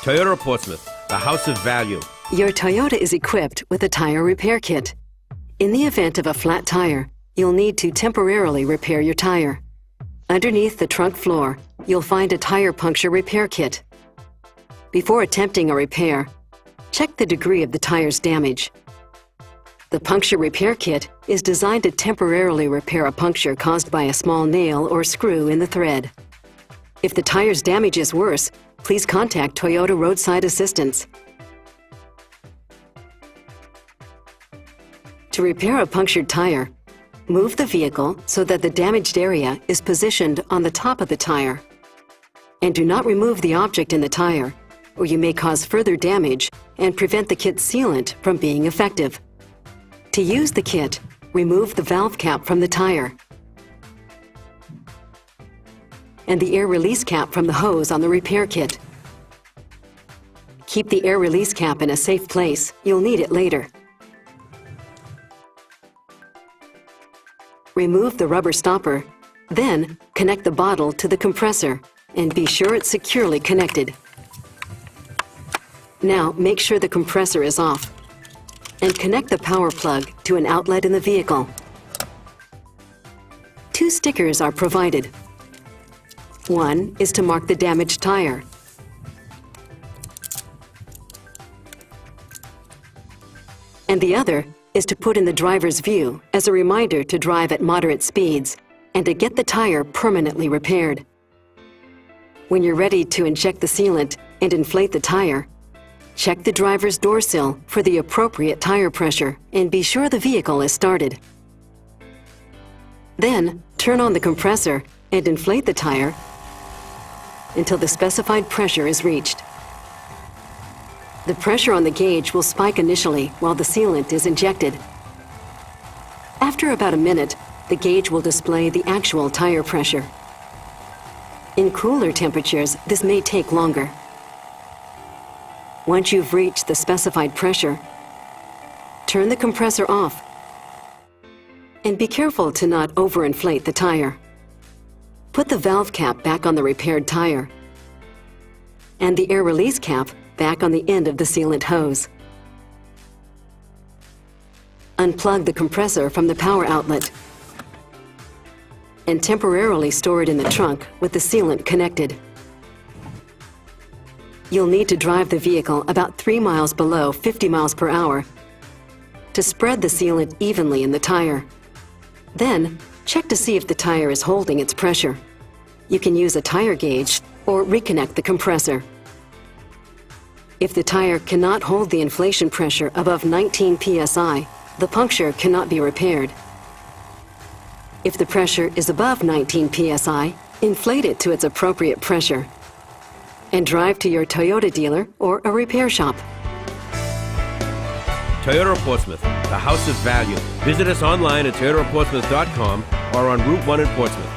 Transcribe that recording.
Toyota of Portsmouth, the house of value. Your Toyota is equipped with a tire repair kit. In the event of a flat tire, you'll need to temporarily repair your tire. Underneath the trunk floor, you'll find a tire puncture repair kit. Before attempting a repair, check the degree of the tire's damage. The puncture repair kit is designed to temporarily repair a puncture caused by a small nail or screw in the thread. If the tire's damage is worse, please contact Toyota Roadside Assistance. To repair a punctured tire, move the vehicle so that the damaged area is positioned on the top of the tire. And do not remove the object in the tire, or you may cause further damage and prevent the kit's sealant from being effective. To use the kit, remove the valve cap from the tire and the air release cap from the hose on the repair kit. Keep the air release cap in a safe place. You'll need it later. Remove the rubber stopper, then connect the bottle to the compressor and be sure it's securely connected. Now make sure the compressor is off and connect the power plug to an outlet in the vehicle. 2 stickers are provided. One is to mark the damaged tire. And the other is to put in the driver's view as a reminder to drive at moderate speeds and to get the tire permanently repaired. When you're ready to inject the sealant and inflate the tire, check the driver's door sill for the appropriate tire pressure and be sure the vehicle is started. Then, turn on the compressor and inflate the tire until the specified pressure is reached. The pressure on the gauge will spike initially while the sealant is injected. After about a minute, the gauge will display the actual tire pressure. In cooler temperatures, this may take longer. Once you've reached the specified pressure, turn the compressor off and be careful to not overinflate the tire. Put the valve cap back on the repaired tire and the air release cap back on the end of the sealant hose. Unplug the compressor from the power outlet and temporarily store it in the trunk with the sealant connected. You'll need to drive the vehicle about 3 miles below 50 miles per hour to spread the sealant evenly in the tire. Then, check to see if the tire is holding its pressure. You can use a tire gauge or reconnect the compressor. If the tire cannot hold the inflation pressure above 19 psi, the puncture cannot be repaired. If the pressure is above 19 psi, inflate it to its appropriate pressure and drive to your Toyota dealer or a repair shop. Toyota of Portsmouth, the house of value. Visit us online at toyotaofportsmouth.com or on Route 1 in Portsmouth.